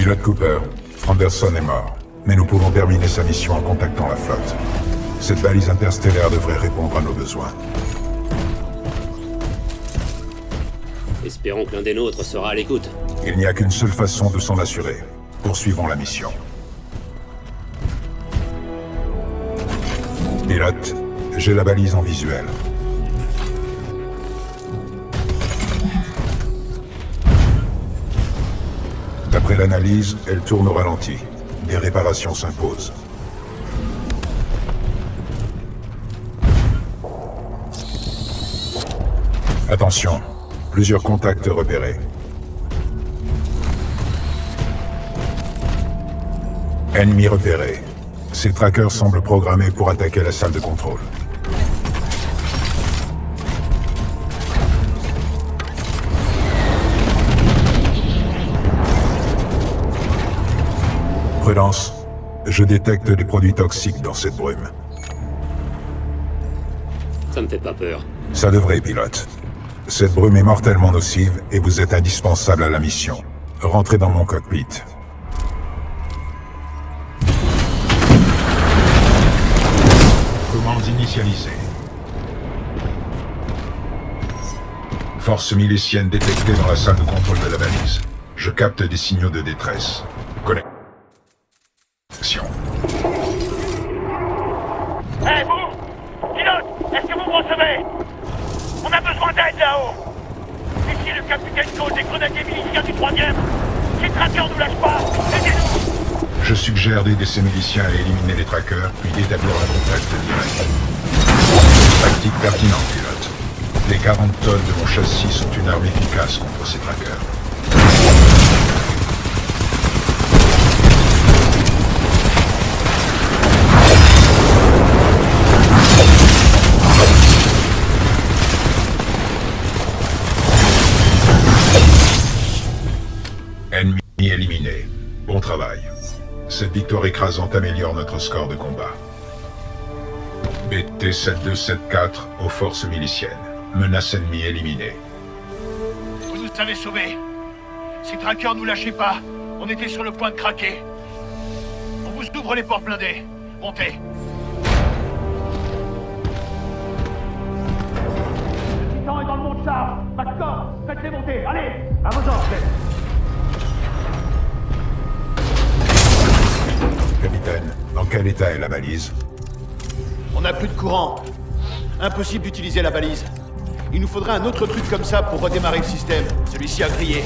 Pilote Cooper, Anderson est mort, mais nous pouvons terminer sa mission en contactant la flotte. Cette balise interstellaire devrait répondre à nos besoins. Espérons que l'un des nôtres sera à l'écoute. Il n'y a qu'une seule façon de s'en assurer. Poursuivons la mission. Pilote, j'ai la balise en visuel. D'après l'analyse, elle tourne au ralenti. Des réparations s'imposent. Attention, plusieurs contacts repérés. Ennemi repéré. Ces trackers semblent programmés pour attaquer la salle de contrôle. Prudence, je détecte des produits toxiques dans cette brume. Ça me fait pas peur. Ça devrait, pilote. Cette brume est mortellement nocive et vous êtes indispensable à la mission. Rentrez dans mon cockpit. Commandes initialisées. Force milicienne détectée dans la salle de contrôle de la balise. Je capte des signaux de détresse. Connexion. Hé, vous! Pilote, est-ce que vous me recevez? On a besoin d'aide là-haut! Ici le capitaine Cole des grenadiers miliciens du 3e! Ces trackers nous lâchent pas! Aidez-nous! Je suggère d'aider ces miliciens à éliminer les trackers, puis d'établir un contact direct. Tactique pertinente, pilote. Les 40 tonnes de mon châssis sont une arme efficace contre ces trackers. Ennemi éliminé. Bon travail. Cette victoire écrasante améliore notre score de combat. BT-7274 aux forces miliciennes. Menace ennemie éliminée. Vous nous avez sauvés! Ces trackers nous lâchaient pas! On était sur le point de craquer! On vous ouvre les portes blindées! Montez! Le titan est dans le monde char! D'accord! Faites-les monter! Allez! À vos ordres! Capitaine, dans quel état est la balise? On n'a plus de courant. Impossible d'utiliser la balise. Il nous faudrait un autre truc comme ça pour redémarrer le système. Celui-ci a grillé.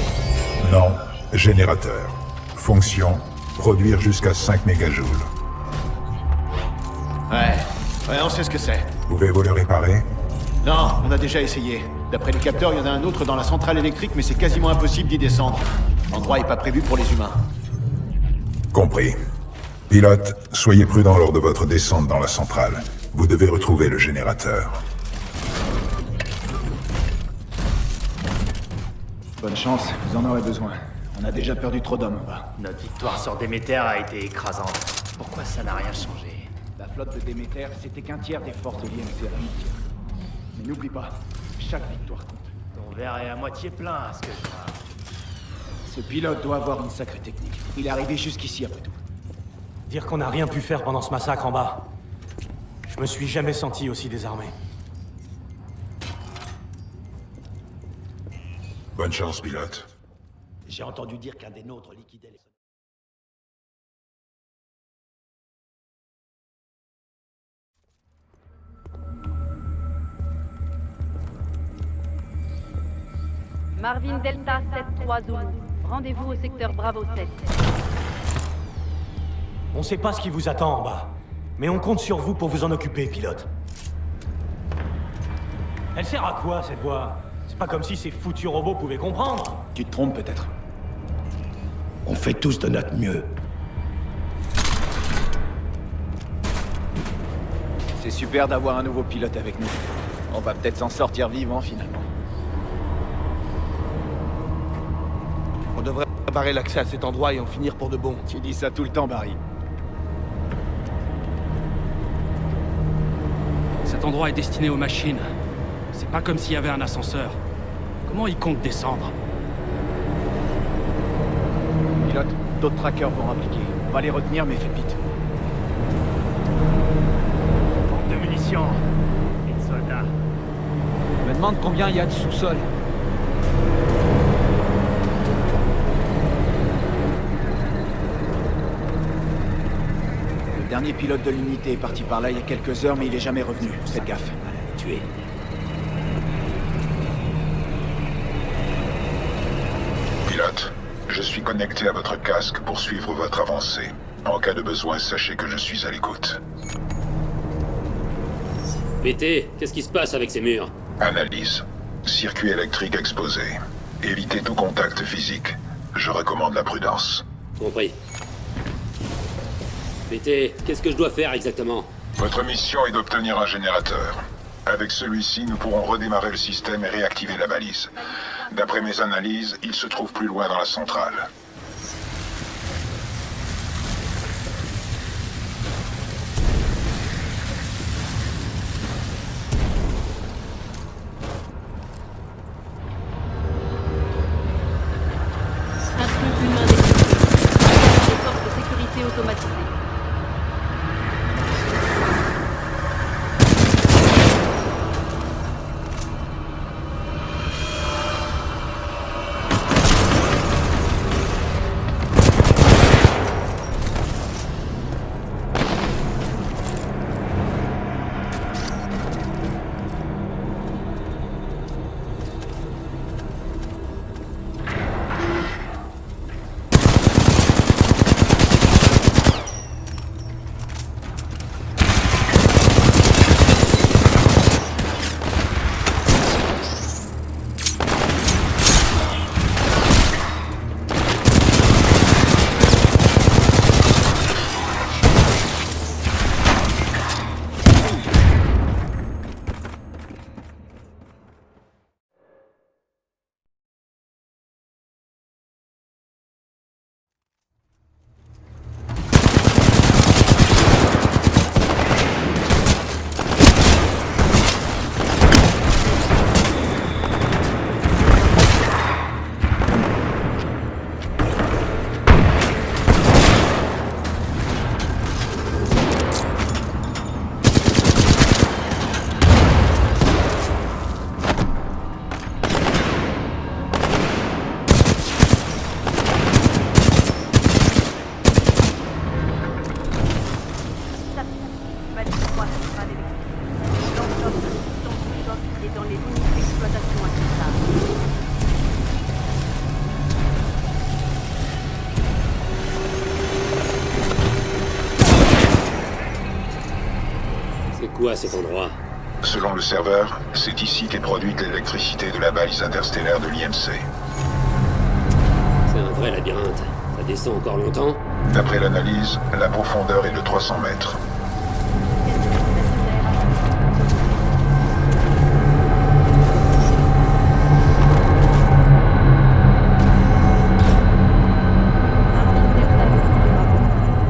Non. Générateur. Fonction. Produire jusqu'à 5 mégajoules. Ouais, on sait ce que c'est. Pouvez-vous le réparer? Non, on a déjà essayé. D'après les capteurs, il y en a un autre dans la centrale électrique, mais c'est quasiment impossible d'y descendre. L'endroit est pas prévu pour les humains. Compris. Pilote, soyez prudent lors de votre descente dans la centrale. Vous devez retrouver le générateur. Bonne chance, vous en aurez besoin. On a déjà perdu trop d'hommes en bas. Notre victoire sur Déméter a été écrasante. Pourquoi ça n'a rien changé? La flotte de Déméter, c'était qu'un tiers des forces de l'IMC Amicia. Mais n'oublie pas, chaque victoire compte. Ton verre est à moitié plein, à ce que je vois. Ce pilote doit avoir une sacrée technique. Il est arrivé jusqu'ici après tout. Dire qu'on n'a rien pu faire pendant ce massacre en bas. Je me suis jamais senti aussi désarmé. Bonne chance, pilote. J'ai entendu dire qu'un des nôtres liquidait les... Marvin Delta 7-3 Zulu. Rendez-vous au secteur Bravo 7. On sait pas ce qui vous attend en bas. Mais on compte sur vous pour vous en occuper, pilote. Elle sert à quoi, cette voix? C'est pas comme si ces foutus robots pouvaient comprendre. Tu te trompes peut-être. On fait tous de notre mieux. C'est super d'avoir un nouveau pilote avec nous. On va peut-être s'en sortir vivant finalement. On devrait barrer l'accès à cet endroit et en finir pour de bon. Tu dis ça tout le temps, Barry. Cet endroit est destiné aux machines. C'est pas comme s'il y avait un ascenseur. Comment ils comptent descendre? Pilote, D'autres trackers vont appliquer. On va les retenir, mais faites vite. Manque de munitions. Et de soldats. Je me demande combien il y a de sous-sol. Le dernier pilote de l'unité est parti par là il y a quelques heures, mais il est jamais revenu. Faites gaffe. Tué. Pilote, je suis connecté à votre casque pour suivre votre avancée. En cas de besoin, sachez que je suis à l'écoute. PT, qu'est-ce qui se passe avec ces murs? Analyse. Circuit électrique exposé. Évitez tout contact physique. Je recommande la prudence. Compris. PT, qu'est-ce que je dois faire exactement? Votre mission est d'obtenir un générateur. Avec celui-ci, nous pourrons redémarrer le système et réactiver la balise. D'après mes analyses, il se trouve plus loin dans la centrale. Instruis humain d'équipe. Des forces de sécurité automatisées. C'est quoi cet endroit? Selon le serveur, c'est ici qu'est produite l'électricité de la balise interstellaire de l'IMC. C'est un vrai labyrinthe. Ça descend encore longtemps? D'après l'analyse, la profondeur est de 300 mètres.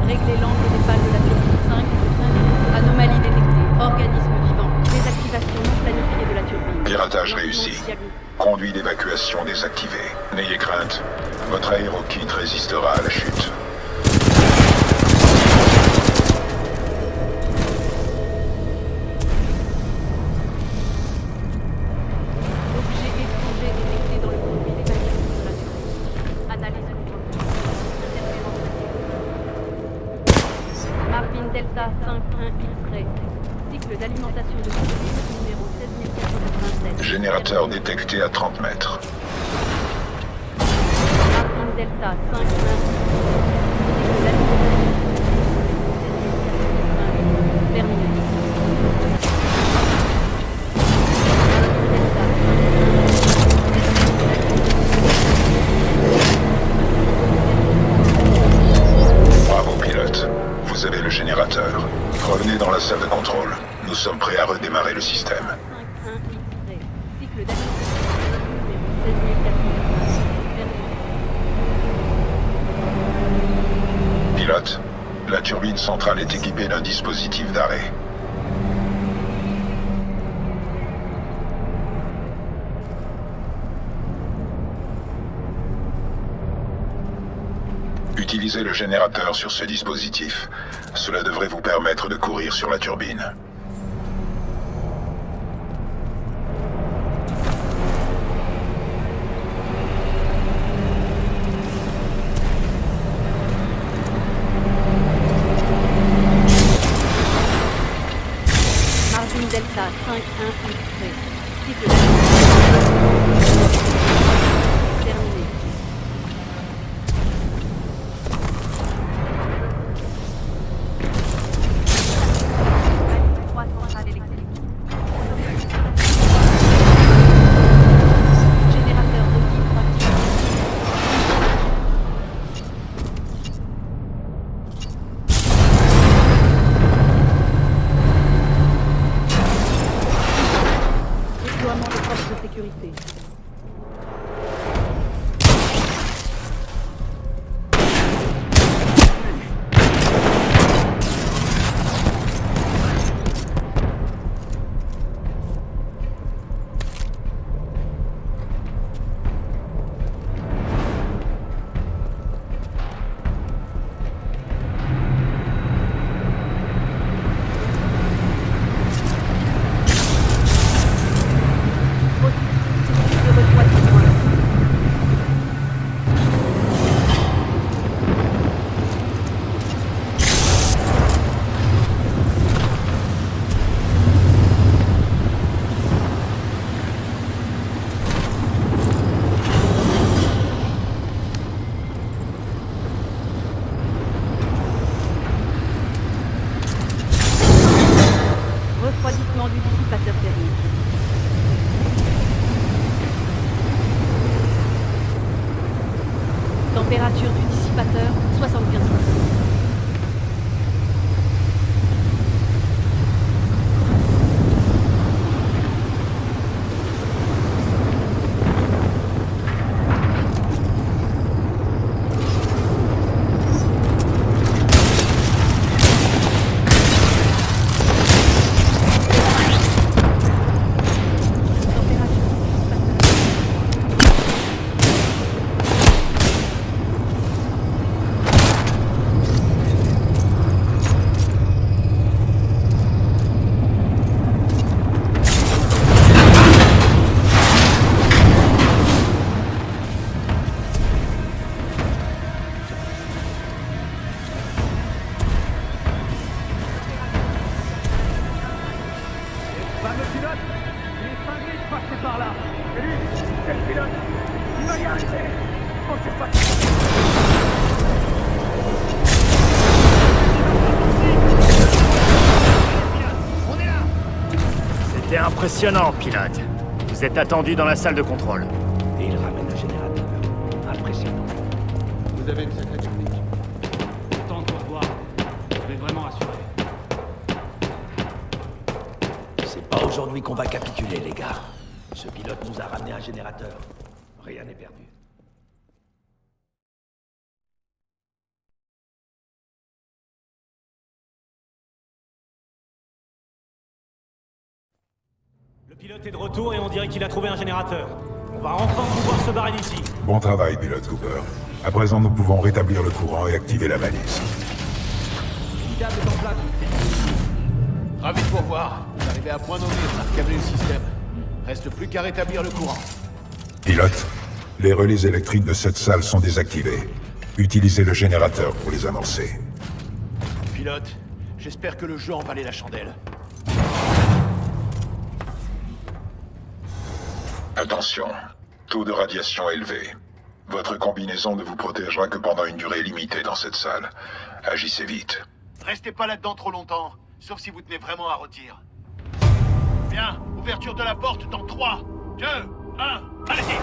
Réglez l'angle des pales de la turbine 5. Anomalie détectée. Organisme vivant. Désactivation non planifiée de la turbine. Piratage réussi. Conduit d'évacuation désactivé. N'ayez crainte. Votre aérokit résistera à la chute. Objet étranger détecté dans le conduit d'évacuation de la turbine. Analyse contrôle. Marvin Delta 5-1 filtré. Cycle d'alimentation de turbine numéro 16487. Générateur détecté à 30 mètres. Marvin Delta 5-1 cycle d'alimentation de turbine terminé. Bravo, pilote. Vous avez le générateur. Revenez dans la salle de contrôle. Nous sommes prêts à redémarrer le système. 5-1 filtré. Cycle d'alimentation numéro 16487. Terminé. Pilote, la turbine centrale est équipée d'un dispositif d'arrêt. Utilisez le générateur sur ce dispositif. Cela devrait vous permettre de courir sur la turbine. Margin Delta 5-1-X-Ray. Cycle terminé. Trois centrales électriques. Générateur de libre actif. Déploiement de forces de sécurité. De refroidissement. Refroidissement du dissipateur thermique. Température du dissipateur 75 degrés. Fameux pilote, les cinglés de passer par là. Et lui, c'est le pilote. Il va y arriver. Oh, c'est pas... On est là. C'était impressionnant, pilote. Vous êtes attendu dans la salle de contrôle. Et il ramène un générateur. Impressionnant. Vous avez une sacrée technique. Tant de voir. Je vais vraiment assurer. C'est pas aujourd'hui qu'on va capituler, les gars. Ce pilote nous a ramené un générateur. Rien n'est perdu. Le pilote est de retour et on dirait qu'il a trouvé un générateur. On va enfin pouvoir se barrer d'ici. Bon travail, pilote Cooper. À présent, nous pouvons rétablir le courant et activer la balise. L'unidad est en place. Ravi de vous revoir. Vous arrivez à point nommé pour accabler le système. Reste plus qu'à rétablir le courant. Pilote, les relais électriques de cette salle sont désactivés. Utilisez le générateur pour les amorcer. Pilote, j'espère que le jeu en valait la chandelle. Attention, taux de radiation élevé. Votre combinaison ne vous protégera que pendant une durée limitée dans cette salle. Agissez vite. Restez pas là-dedans trop longtemps, sauf si vous tenez vraiment à rôtir. Bien, ouverture de la porte dans 3, 2, 1, allez-y!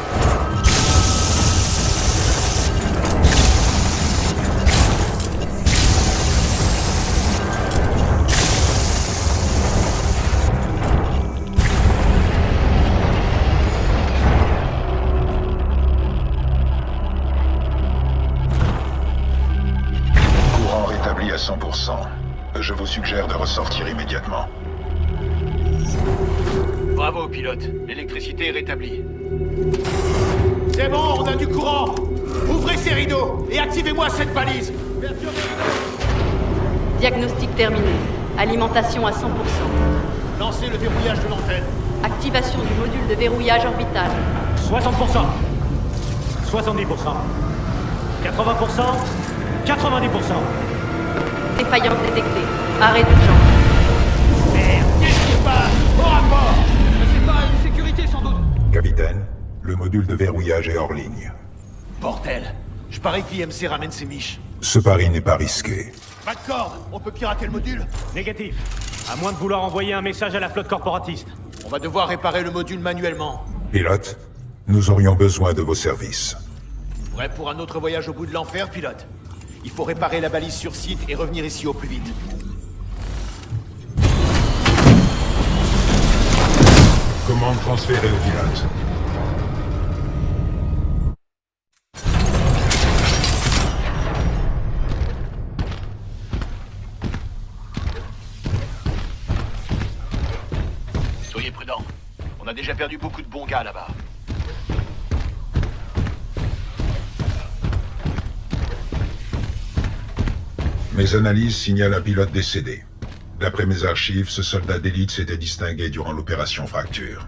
Courant rétabli à 100%. Je vous suggère de ressortir immédiatement. Bravo, pilote. L'électricité est rétablie. C'est bon, on a du courant! Ouvrez ces rideaux et activez-moi cette balise. Diagnostic terminé. Alimentation à 100%. Lancez le verrouillage de l'antenne. Activation du module de verrouillage orbital. 60%. 70%. 80%. 90%. Défaillance détectée. Arrêt d'urgence. Merde, qu'est-ce qui se passe? Au rapport. C'est pas une sécurité sans doute. Capitaine, le module de verrouillage est hors ligne. Bordel. Je parie que l'IMC ramène ses miches. Ce pari n'est pas risqué. Pas de corde. On peut pirater le module? Négatif. À moins de vouloir envoyer un message à la flotte corporatiste. On va devoir réparer le module manuellement. Pilote, nous aurions besoin de vos services. Prêt pour un autre voyage au bout de l'enfer, pilote? Il faut réparer la balise sur site et revenir ici au plus vite. Commande transférée au pilote. Soyez prudents. On a déjà perdu beaucoup de bons gars là-bas. Mes analyses signalent un pilote décédé. D'après mes archives, ce soldat d'élite s'était distingué durant l'opération Fracture.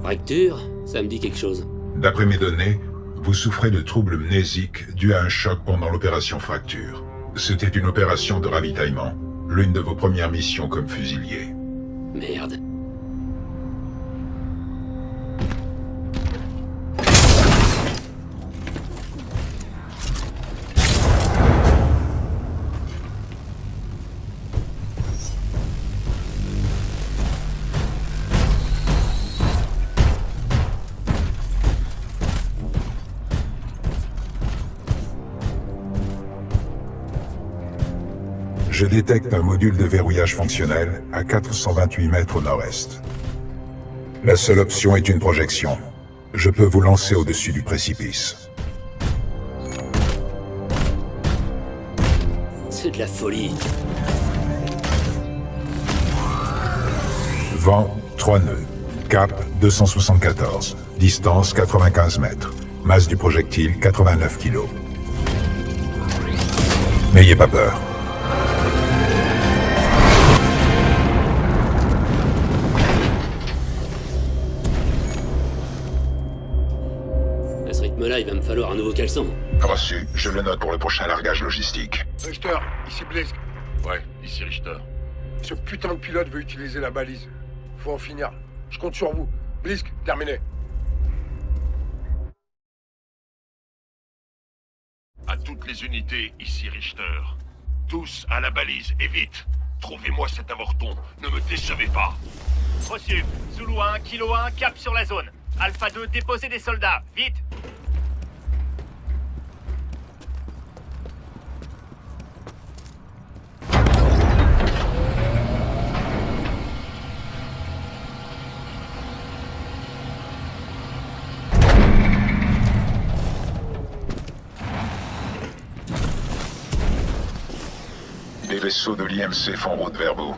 Fracture? Ça me dit quelque chose. D'après mes données, vous souffrez de troubles mnésiques dus à un choc pendant l'opération Fracture. C'était une opération de ravitaillement, l'une de vos premières missions comme fusilier. Merde. Je détecte un module de verrouillage fonctionnel à 428 mètres au nord-est. La seule option est une projection. Je peux vous lancer au-dessus du précipice. C'est de la folie. Vent, 3 nœuds. Cap, 274. Distance, 95 mètres. Masse du projectile, 89 kg. N'ayez pas peur. À ce rythme-là, il va me falloir un nouveau caleçon. Reçu, je le note pour le prochain largage logistique. Richter, ici Blisk. Ouais, ici Richter. Ce putain de pilote veut utiliser la balise. Faut en finir. Je compte sur vous. Blisk, terminé. À toutes les unités, ici Richter. Tous à la balise, et vite. Trouvez-moi cet avorton. Ne me décevez pas. Reçu. Zulu 1, Kilo 1, cap sur la zone. Alpha 2, déposez des soldats. Vite. Les vaisseaux de l'IMC font route vers vous.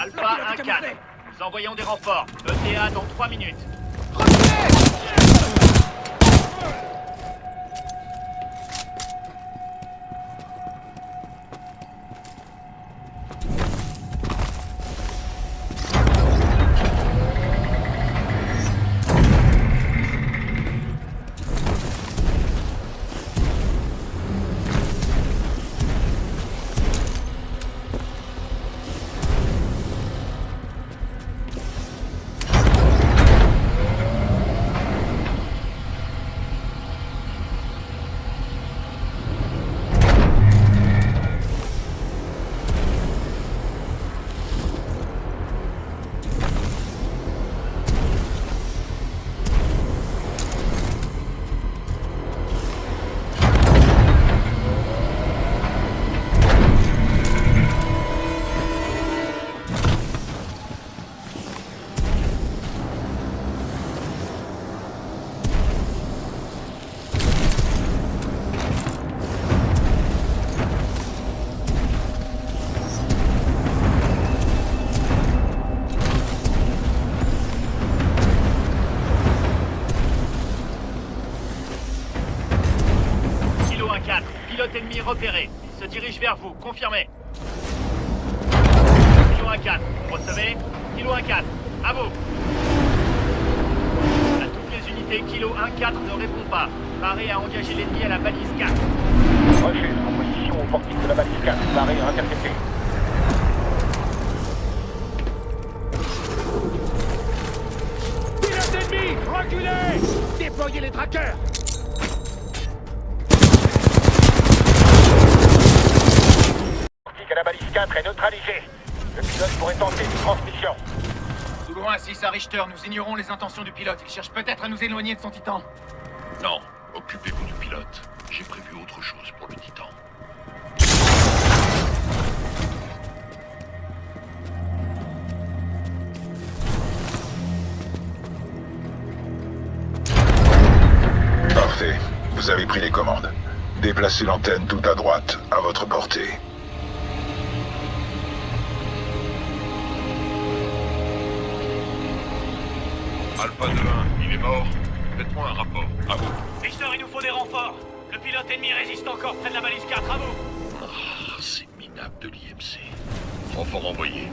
Alpha 1-4. Nous envoyons des renforts. ETA dans 3 minutes. Pilote ennemi repéré. Il se dirige vers vous. Confirmé. Kilo 1-4. Vous recevez? Kilo 1-4. À vous. À toutes les unités, Kilo 1-4 ne répond pas. Paré à engager l'ennemi à la balise 4. Refuse. En position au portique de la balise 4. Paré à intercepter. Pilote ennemi! Reculez! Déployez les traqueurs! La balise 4 est neutralisée. Le pilote pourrait tenter une transmission. Sous loin 6 à Richter, nous ignorons les intentions du pilote. Il cherche peut-être à nous éloigner de son titan. Non, occupez-vous du pilote. J'ai prévu autre chose pour le titan. Parfait. Vous avez pris les commandes. Déplacez l'antenne tout à droite, à votre portée. Alpha 2-1, il est mort. Faites-moi un rapport. À vous. Richter, il nous faut des renforts. Le pilote ennemi résiste encore près de la balise 4. À vous. Ah, c'est minable de l'IMC. Renfort envoyé.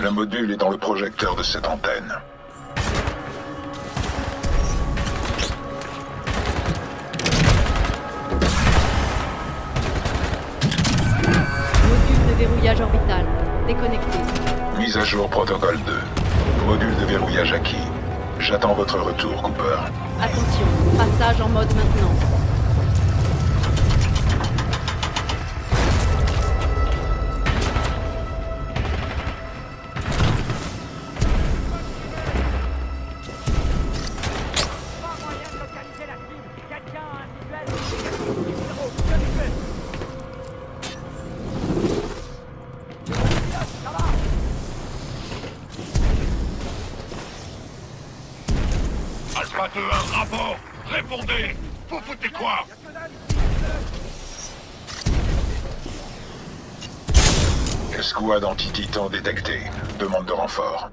Le module est dans le projecteur de cette antenne. Module de verrouillage orbital. Déconnecté. Mise à jour protocole 2. Module de verrouillage acquis. J'attends votre retour, Cooper. Attention, passage en mode maintenance. Alpha 2-1, rapport. Répondez. Vous foutez quoi? Escouade anti-titan détectée. Demande de renfort.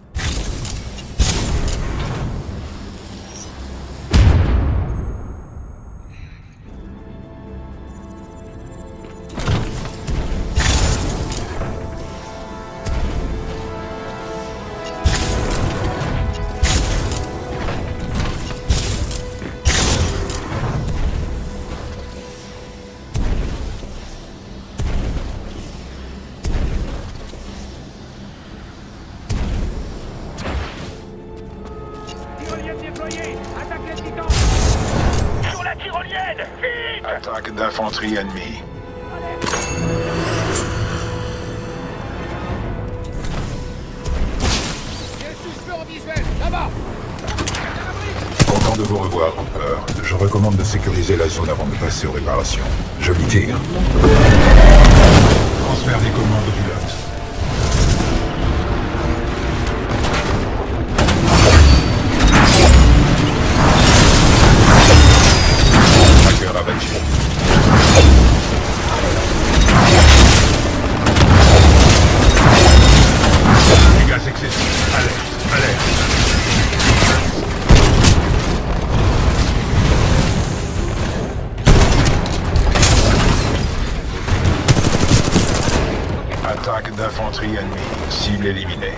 Sur la tyrolienne! Vite! Attaque d'infanterie ennemie. Content de vous revoir, Cooper. Je recommande de sécuriser la zone avant de passer aux réparations. Joli tir. Transfert des commandes au pilote. Tracker abattu. Dégâts excessifs. Alerte, alerte. Attaque d'infanterie ennemie. Cible éliminée.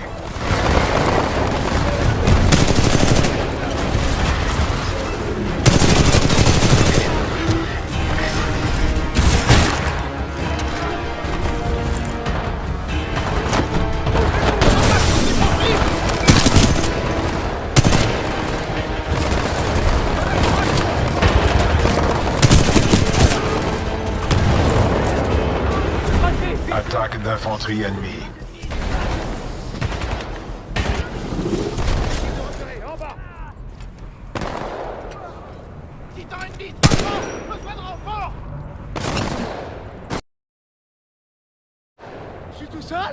Attaque d'infanterie ennemie. Titan ennemi! Besoin de renfort! Je suis tout seul?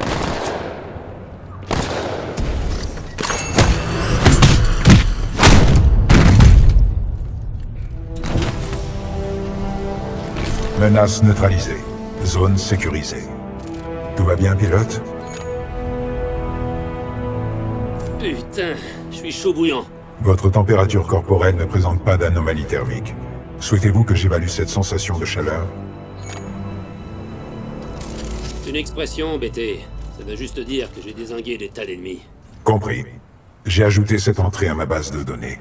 Menace neutralisée. Zone sécurisée. Tout va bien, pilote? Putain, je suis chaud bouillant. Votre température corporelle ne présente pas d'anomalie thermique. Souhaitez-vous que j'évalue cette sensation de chaleur? C'est une expression, BT. Ça veut juste dire que j'ai dézingué des tas d'ennemis. Compris. J'ai ajouté cette entrée à ma base de données.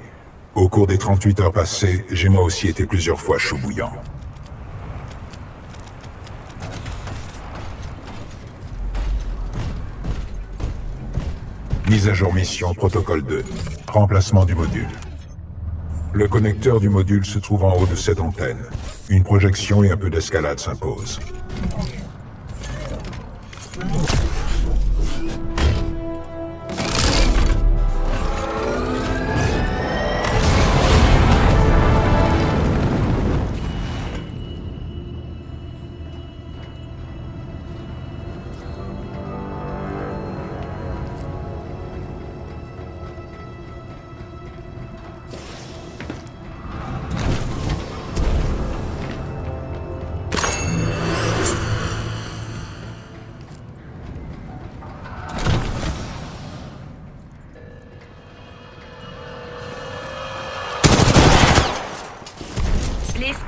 Au cours des 38 heures passées, j'ai moi aussi été plusieurs fois chaud bouillant. Mise à jour mission protocole 2. Remplacement du module. Le connecteur du module se trouve en haut de cette antenne. Une projection et un peu d'escalade s'imposent.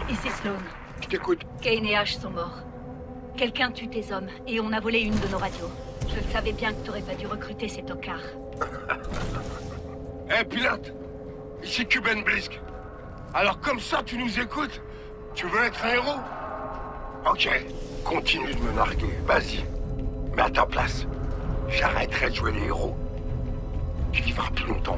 Ici Sloan. Je t'écoute. Kane et Ash sont morts. Quelqu'un tue tes hommes et on a volé une de nos radios. Je le savais bien que t'aurais pas dû recruter ces tocards. Hé, pilote! Ici Kuben Blisk. Alors comme ça, tu nous écoutes? Tu veux être un héros? Ok, continue de me narguer, vas-y. Mais à ta place, j'arrêterai de jouer les héros. Tu vivras plus longtemps.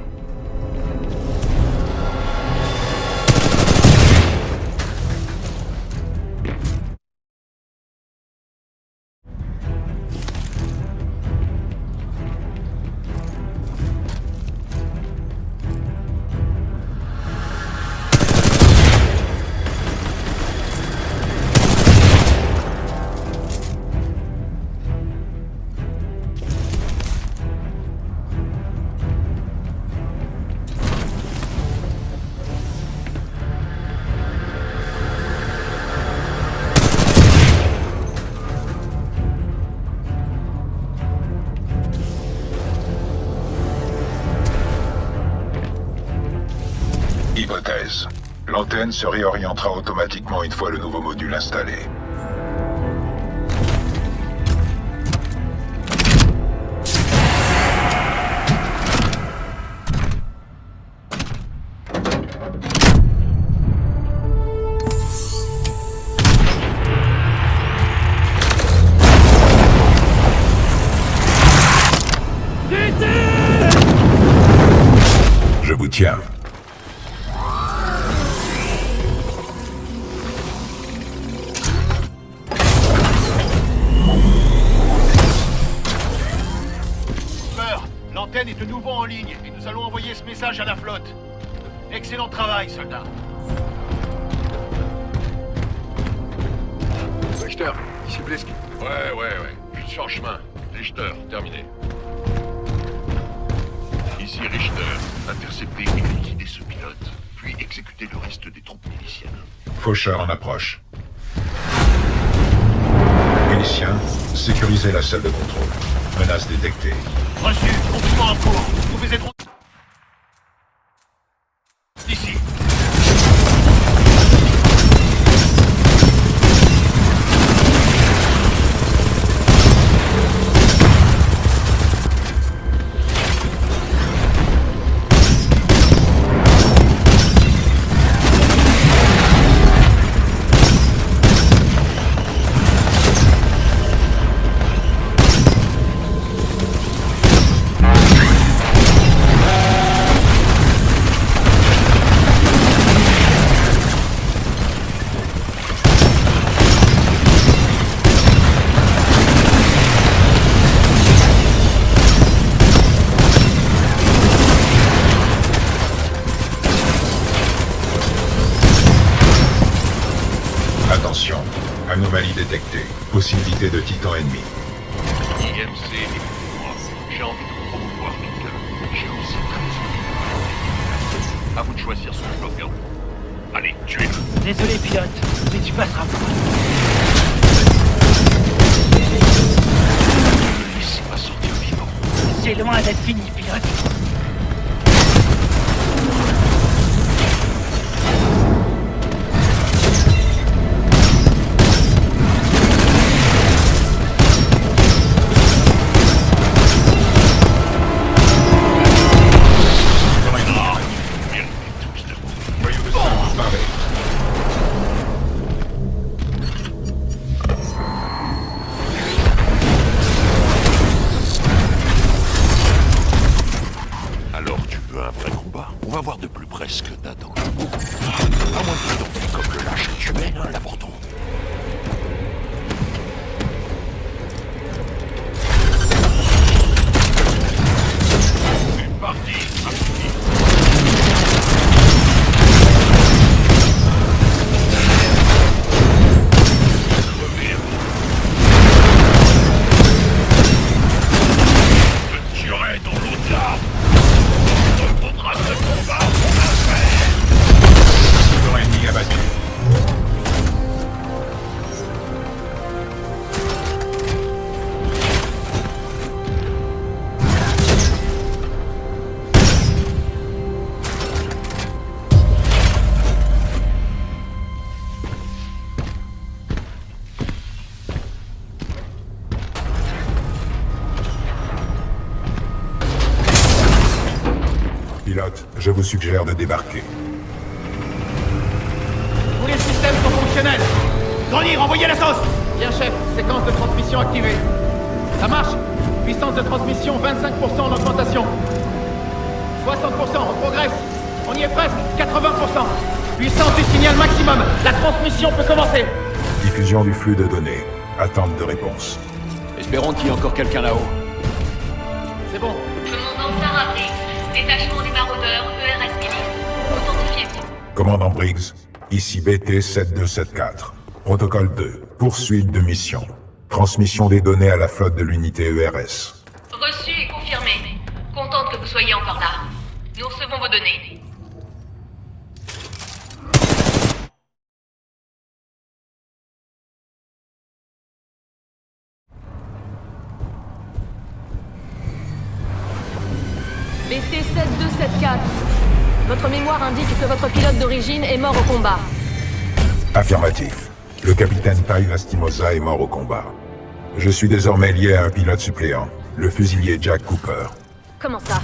Hypothèse. L'antenne se réorientera automatiquement une fois le nouveau module installé. Je vous tiens. l'antenne est de nouveau en ligne et nous allons envoyer ce message à la flotte. Excellent travail, soldats. Richter, ici Blisk. Ouais. Je suis en chemin. Richter, terminé. Ici Richter. Intercepter et liquider ce pilote, puis exécuter le reste des troupes miliciennes. Faucheur en approche. Miliciens, sécurisez la salle de contrôle. Menace détectée. Reçu, compliment en cours. Vous pouvez être... Ici. Attention, anomalie détectée. Possibilité de titan ennemi. IMC, écoutez-moi. J'ai envie de promouvoir quelqu'un. J'ai aussi très envie. À vous de choisir son slogan. Allez, tuez-le. Désolé, pilote, mais tu passeras pas. Ne laissez pas sortir vivant. C'est loin d'être fini, pilote. Alors tu veux un vrai combat? On va voir de plus près ce que t'as dans le bout. À moins que t'en fais comme le lâche que tu es, un l'avorton. C'est parti, je tuerai dans l'au-delà. On reprendra ce combat pour la paix. Leur ennemi abattu. Pilote, je vous suggère de débarquer. Tous les systèmes sont fonctionnels. Grenir, envoyez la sauce. Bien, chef. Séquence de transmission activée. Ça marche. Puissance de transmission 25% en augmentation. 60%, on progresse. On y est presque. 80%. Puissance du signal maximum. La transmission peut commencer. Diffusion du flux de données. Attente de réponse. Espérons qu'il y ait encore quelqu'un là-haut. C'est bon. Commandant Sarah Briggs. Détachement des maraudeurs, ERS Milice. Authentifiez-vous. Commandant Briggs, ici BT 7274. Protocole 2. Poursuite de mission. Transmission des données à la flotte de l'unité ERS. Reçu et confirmé. Contente que vous soyez encore là. Nous recevons vos données. BT 7274. Votre mémoire indique que votre pilote d'origine est mort au combat. Affirmatif. Le capitaine Tai Lastimosa est mort au combat. Je suis désormais lié à un pilote suppléant, le fusilier Jack Cooper. Comment ça?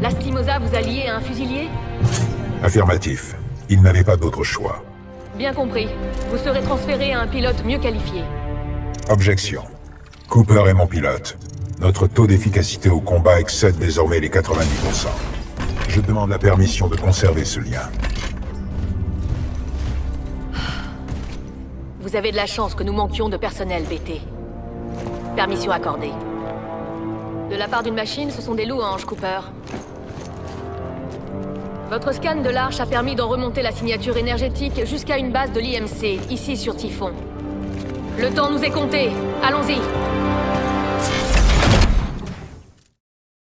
Lastimosa vous a lié à un fusilier? Affirmatif. Il n'avait pas d'autre choix. Bien compris. Vous serez transféré à un pilote mieux qualifié. Objection. Cooper est mon pilote. Notre taux d'efficacité au combat excède désormais les 90%. Je demande la permission de conserver ce lien. Vous avez de la chance que nous manquions de personnel, BT. Permission accordée. De la part d'une machine, ce sont des louanges, Cooper. Votre scan de l'Arche a permis d'en remonter la signature énergétique jusqu'à une base de l'IMC, ici sur Typhon. Le temps nous est compté. Allons-y.